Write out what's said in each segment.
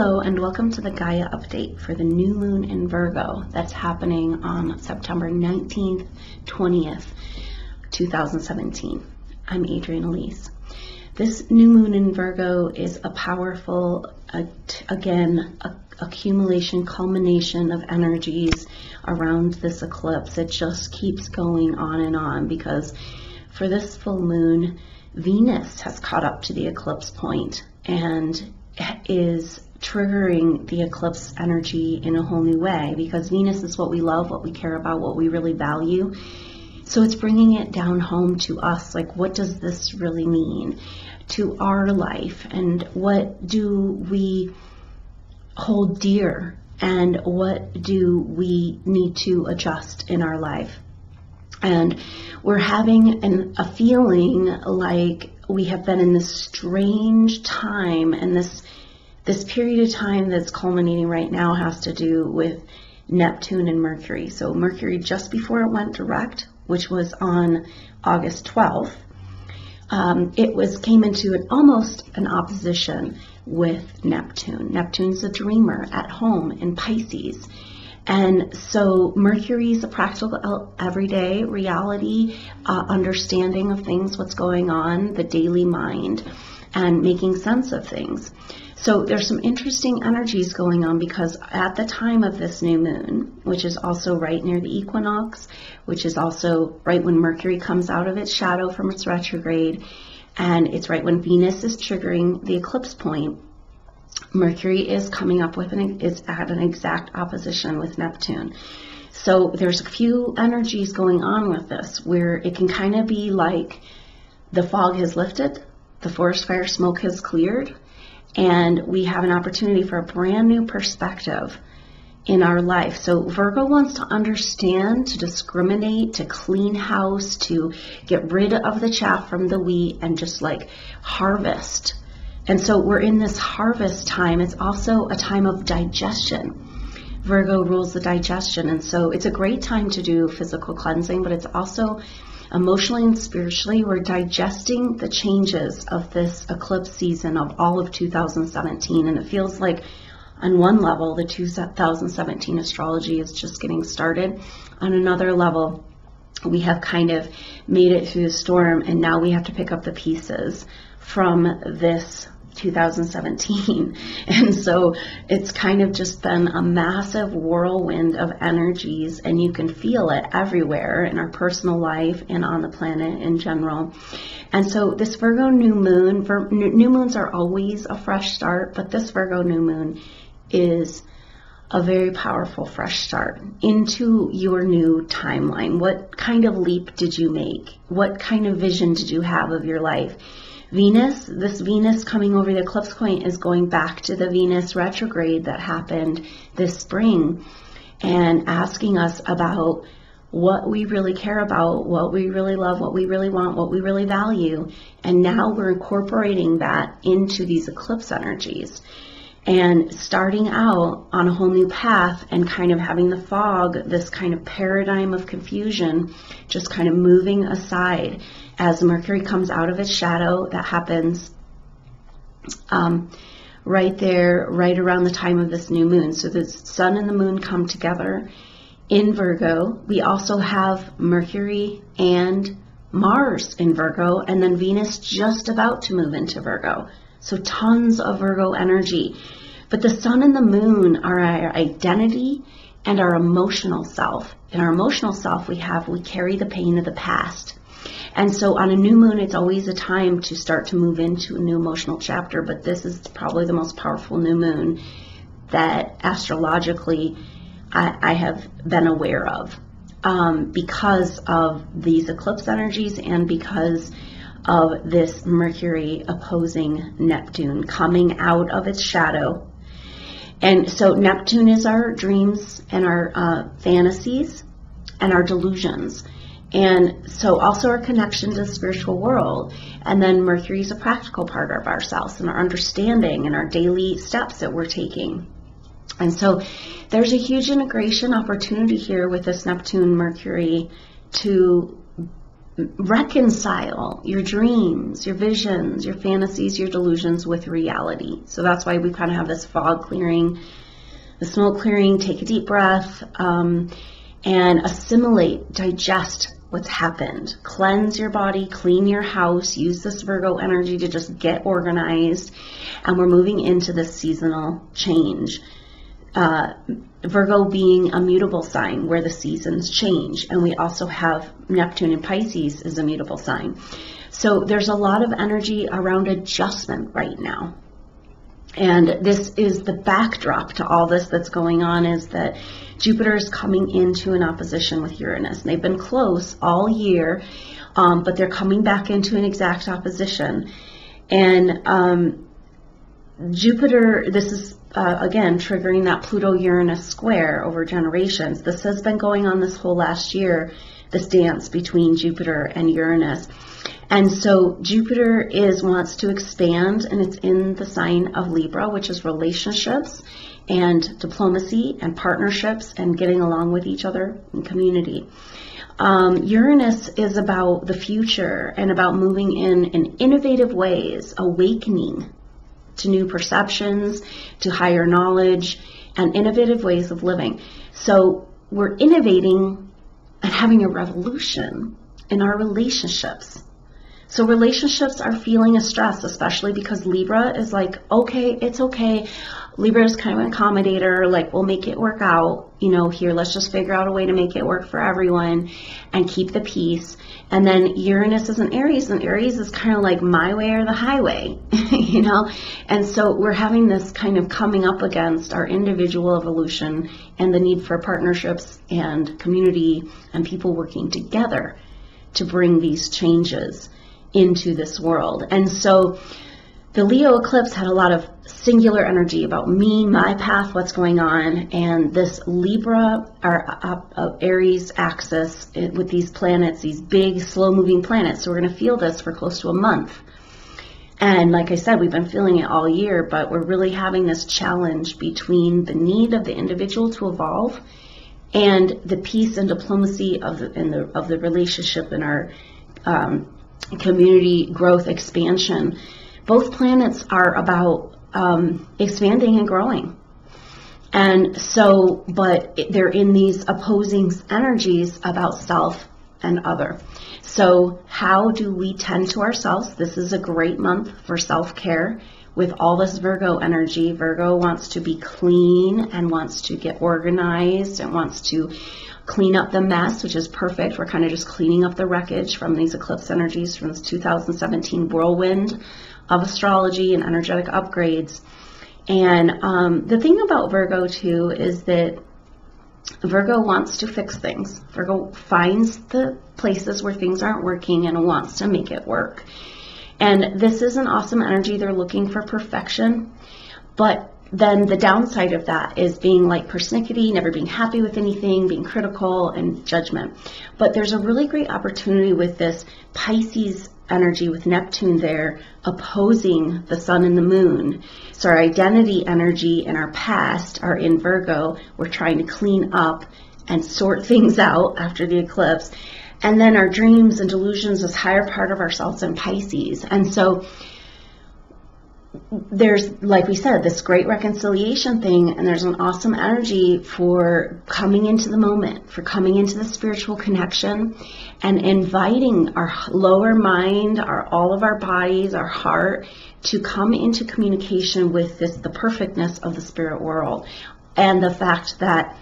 Hello and welcome to the Gaia update for the new moon in Virgo that's happening on September 19th, 20th, 2017. I'm Adrienne Elise. This new moon in Virgo is a powerful, accumulation, culmination of energies around this eclipse. It just keeps going on and on because for this full moon, Venus has caught up to the eclipse point and is triggering the eclipse energy in a whole new way, because Venus is what we love, what we care about, what we really value. So it's bringing it down home to us, like what does this really mean to our life, and what do we hold dear, and what do we need to adjust in our life. And we're having a feeling like we have been in this strange time, and this period of time that's culminating right now has to do with Neptune and Mercury. So Mercury, just before it went direct, which was on August 12th, came into almost an opposition with Neptune. Neptune's a dreamer at home in Pisces. And so Mercury is a practical, everyday reality, understanding of things, what's going on, the daily mind, and making sense of things. So there's some interesting energies going on, because at the time of this new moon, which is also right near the equinox, which is also right when Mercury comes out of its shadow from its retrograde, and it's right when Venus is triggering the eclipse point, Mercury is coming up with is at an exact opposition with Neptune. So there's a few energies going on with this, where it can kind of be like the fog has lifted, the forest fire smoke has cleared, and we have an opportunity for a brand new perspective in our life. So Virgo wants to understand, to discriminate, to clean house, to get rid of the chaff from the wheat, and just like harvest. And so we're in this harvest time. It's also a time of digestion. Virgo rules the digestion, and so it's a great time to do physical cleansing, but it's also emotionally and spiritually, we're digesting the changes of this eclipse season of all of 2017. And it feels like on one level, the 2017 astrology is just getting started. On another level, we have kind of made it through the storm, and now we have to pick up the pieces from this 2017. And so it's kind of just been a massive whirlwind of energies, and you can feel it everywhere in our personal life and on the planet in general. And so this Virgo new moon, new moons are always a fresh start, but this Virgo new moon is a very powerful fresh start into your new timeline. What kind of leap did you make? What kind of vision did you have of your life? This Venus coming over the eclipse point is going back to the Venus retrograde that happened this spring, and asking us about what we really care about, what we really love, what we really want, what we really value. And now we're incorporating that into these eclipse energies and starting out on a whole new path, and kind of having the fog, this kind of paradigm of confusion, just kind of moving aside as Mercury comes out of its shadow. That happens right there, right around the time of this new moon. So the sun and the moon come together in Virgo. We also have Mercury and Mars in Virgo, and then Venus just about to move into Virgo. So tons of Virgo energy. But the sun and the moon are our identity and our emotional self. In our emotional self, we carry the pain of the past. And so on a new moon, it's always a time to start to move into a new emotional chapter. But this is probably the most powerful new moon that astrologically I have been aware of, because of these eclipse energies, and because of this Mercury opposing Neptune coming out of its shadow. And so Neptune is our dreams and our fantasies and our delusions. And so also our connection to the spiritual world. And then Mercury is a practical part of ourselves, and our understanding and our daily steps that we're taking. And so there's a huge integration opportunity here with this Neptune Mercury to reconcile your dreams, your visions, your fantasies, your delusions with reality. So that's why we kind of have this fog clearing, the smoke clearing. Take a deep breath and assimilate, digest what's happened. Cleanse your body, clean your house, use this Virgo energy to just get organized. And we're moving into this seasonal change. Virgo being a mutable sign where the seasons change. And we also have Neptune in Pisces is a mutable sign. So there's a lot of energy around adjustment right now. And this is the backdrop to all this that's going on, is that Jupiter is coming into an opposition with Uranus. They've been close all year, but they're coming back into an exact opposition. And Jupiter, this is again triggering that Pluto-Uranus square over generations. This has been going on this whole last year, this dance between Jupiter and Uranus. And so Jupiter wants to expand, and it's in the sign of Libra, which is relationships and diplomacy and partnerships and getting along with each other in community. Uranus is about the future and about moving in innovative ways, awakening to new perceptions, to higher knowledge, and innovative ways of living. So we're innovating and having a revolution in our relationships. So relationships are feeling a stress, especially because Libra is like, okay, it's okay. Libra is kind of an accommodator, like, we'll make it work out, you know, here, let's just figure out a way to make it work for everyone and keep the peace. And then Uranus is an Aries, and Aries is kind of like my way or the highway, you know? And so we're having this kind of coming up against our individual evolution and the need for partnerships and community and people working together to bring these changes into this world. And so the Leo eclipse had a lot of singular energy about me, my path, what's going on, and this Libra, our Aries axis with these planets, these big, slow-moving planets. So we're going to feel this for close to a month. And like I said, we've been feeling it all year, but we're really having this challenge between the need of the individual to evolve and the peace and diplomacy of the relationship in our community growth expansion. Both planets are about expanding and growing. And so, but they're in these opposing energies about self and other. So how do we tend to ourselves? This is a great month for self-care with all this Virgo energy. Virgo wants to be clean and wants to get organized and wants to clean up the mess, which is perfect. We're kind of just cleaning up the wreckage from these eclipse energies from this 2017 whirlwind of astrology and energetic upgrades. And the thing about Virgo too is that Virgo wants to fix things. Virgo finds the places where things aren't working and wants to make it work. And this is an awesome energy. They're looking for perfection, but then the downside of that is being like persnickety, never being happy with anything, being critical and judgment. But there's a really great opportunity with this Pisces energy with Neptune there opposing the sun and the moon. So our identity energy and our past are in Virgo. We're trying to clean up and sort things out after the eclipse. And then our dreams and delusions, this higher part of ourselves in Pisces. And so there's, like we said, this great reconciliation thing, and there's an awesome energy for coming into the moment, for coming into the spiritual connection and inviting our lower mind, all of our bodies, our heart, to come into communication with the perfectness of the spirit world. And the fact that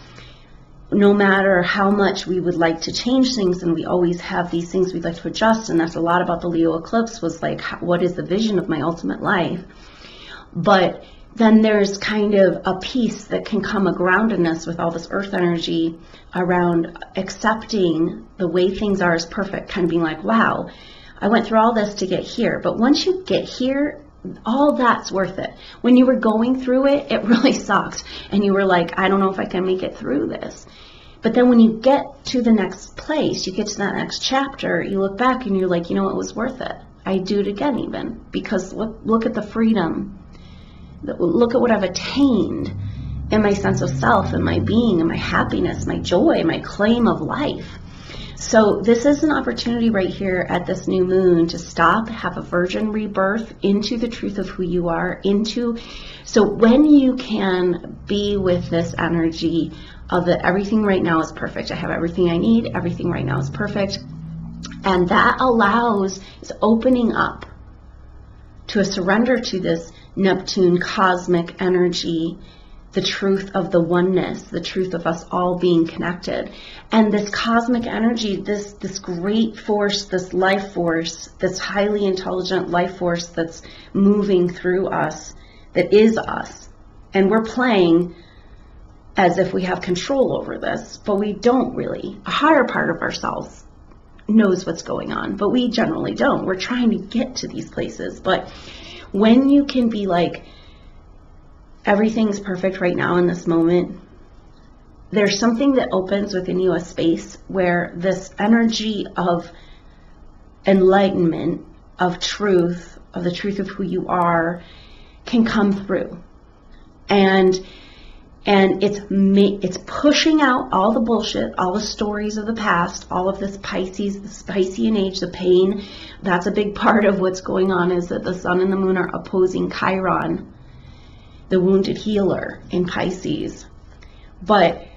no matter how much we would like to change things, and we always have these things we'd like to adjust, and that's a lot about the Leo eclipse, was like, what is the vision of my ultimate life? But then there's kind of a peace that can come, a groundedness with all this earth energy around accepting the way things are as perfect, kind of being like, wow, I went through all this to get here. But once you get here, all that's worth it. When you were going through it, it really sucked. And you were like, I don't know if I can make it through this. But then when you get to the next place, you get to that next chapter, you look back and you're like, you know, it was worth it. I'd do it again even. Because look at the freedom. Look at what I've attained in my sense of self and my being and my happiness, my joy, my claim of life. So this is an opportunity right here at this new moon to stop, have a virgin rebirth into the truth of who you are, so when you can be with this energy of that everything right now is perfect. I have everything I need, everything right now is perfect. And that is opening up to a surrender to this Neptune cosmic energy, the truth of the oneness, the truth of us all being connected. And this cosmic energy, this great force, this life force, this highly intelligent life force that's moving through us, that is us. And we're playing as if we have control over this, but we don't really. A higher part of ourselves knows what's going on, but we generally don't. We're trying to get to these places. But when you can be like, everything's perfect right now in this moment, there's something that opens within you, a space where this energy of enlightenment, of truth, of the truth of who you are, can come through. And it's pushing out all the bullshit, all the stories of the past, all of this Pisces, this Piscean age, the pain. That's a big part of what's going on, is that the sun and the moon are opposing Chiron, the wounded healer in Pisces. But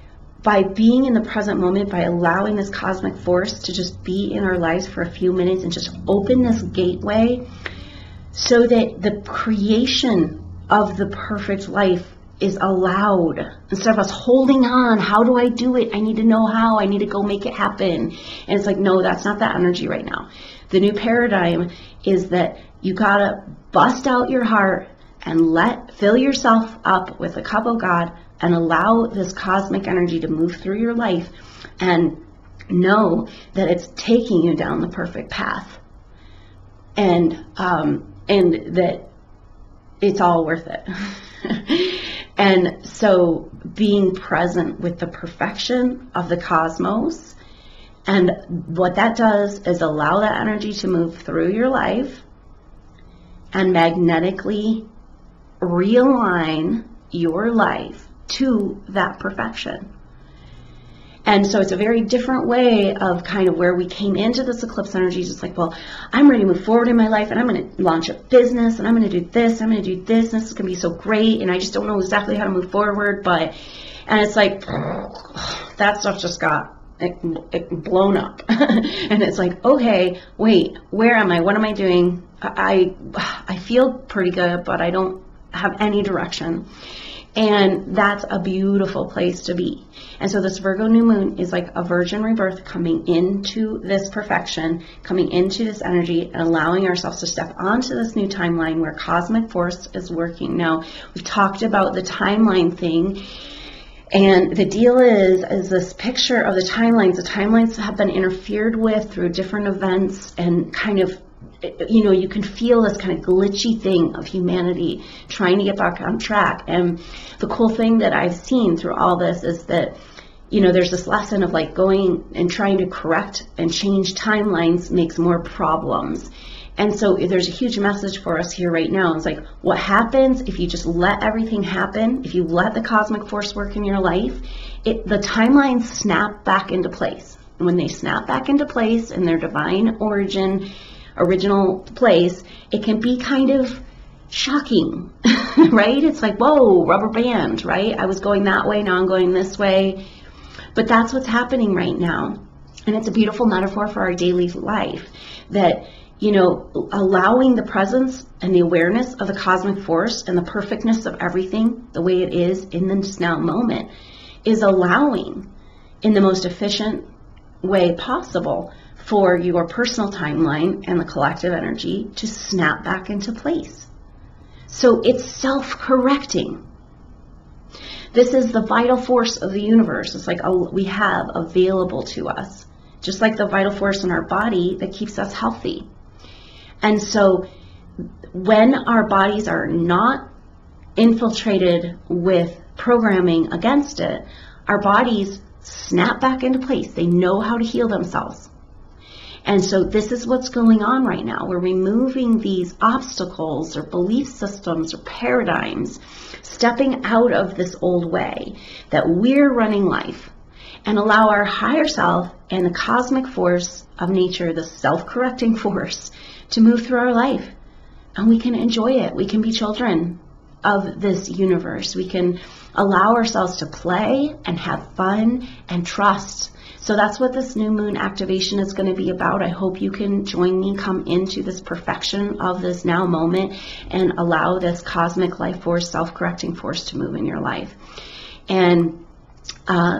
by being in the present moment, by allowing this cosmic force to just be in our lives for a few minutes and just open this gateway so that the creation of the perfect life is allowed, instead of us holding on, how do I do it? I need to know how, I need to go make it happen. And it's like, no, that's not that energy right now. The new paradigm is that you gotta bust out your heart and fill yourself up with a cup of God and allow this cosmic energy to move through your life and know that it's taking you down the perfect path, and that it's all worth it. And so being present with the perfection of the cosmos, and what that does is allow that energy to move through your life and magnetically realign your life to that perfection. And so it's a very different way of kind of where we came into this eclipse energy, just like, well, I'm ready to move forward in my life, and I'm going to launch a business, and I'm going to do this, I'm going to do this, and this is going to be so great, and I just don't know exactly how to move forward, and it's like, that stuff just got blown up. And it's like, okay, wait, where am I? What am I doing? I feel pretty good, but I don't have any direction. And that's a beautiful place to be. And so this Virgo new moon is like a virgin rebirth, coming into this perfection, coming into this energy, and allowing ourselves to step onto this new timeline where cosmic force is working. Now, we've talked about the timeline thing, and the deal is this picture of the timelines. The timelines have been interfered with through different events, and kind of, you know, you can feel this kind of glitchy thing of humanity trying to get back on track. And the cool thing that I've seen through all this is that, you know, there's this lesson of like going and trying to correct and change timelines makes more problems. And so there's a huge message for us here right now. It's like, what happens if you just let everything happen, if you let the cosmic force work in your life, the timelines snap back into place. And when they snap back into place in their divine original place, it can be kind of shocking, right? It's like, whoa, rubber band, right? I was going that way, now I'm going this way. But that's what's happening right now. And it's a beautiful metaphor for our daily life, that, you know, allowing the presence and the awareness of the cosmic force and the perfectness of everything the way it is in this now moment is allowing, in the most efficient way possible, for your personal timeline and the collective energy to snap back into place. So it's self-correcting. This is the vital force of the universe. It's like we have available to us, just like the vital force in our body that keeps us healthy. And so when our bodies are not infiltrated with programming against it, our bodies snap back into place. They know how to heal themselves. And so this is what's going on right now. We're removing these obstacles or belief systems or paradigms, stepping out of this old way that we're running life, and allow our higher self and the cosmic force of nature, the self-correcting force, to move through our life. And we can enjoy it. We can be children of this universe. We can allow ourselves to play and have fun and trust. So that's what this new moon activation is going to be about. I hope you can join me, come into this perfection of this now moment, and allow this cosmic life force, self-correcting force to move in your life. And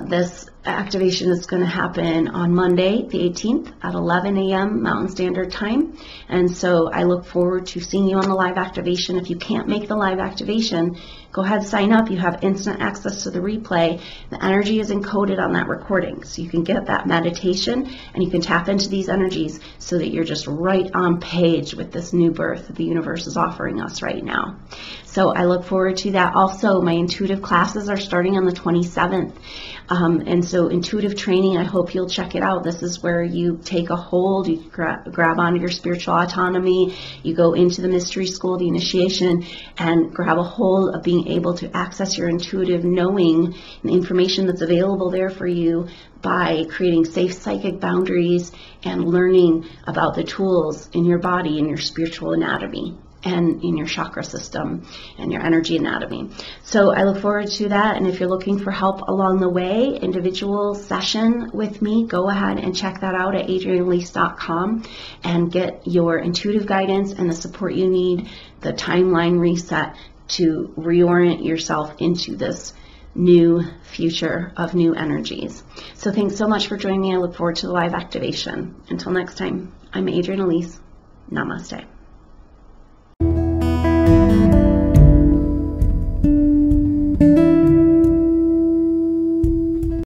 this activation is going to happen on Monday, the 18th at 11 a.m. Mountain Standard Time. And so I look forward to seeing you on the live activation. If you can't make the live activation, go ahead, sign up. You have instant access to the replay. The energy is encoded on that recording. So you can get that meditation and you can tap into these energies so that you're just right on page with this new birth that the universe is offering us right now. So I look forward to that. Also, my intuitive classes are starting on the 27th. And so intuitive training, I hope you'll check it out. This is where you take a hold, you grab onto your spiritual autonomy, you go into the mystery school, the initiation, and grab a hold of being able to access your intuitive knowing and the information that's available there for you by creating safe psychic boundaries and learning about the tools in your body and your spiritual anatomy and in your chakra system and your energy anatomy. So I look forward to that. And if you're looking for help along the way, individual session with me, go ahead and check that out at adrianelise.com and get your intuitive guidance and the support you need, the timeline reset to reorient yourself into this new future of new energies. So thanks so much for joining me. I look forward to the live activation. Until next time, I'm Adrienne Elise. Namaste.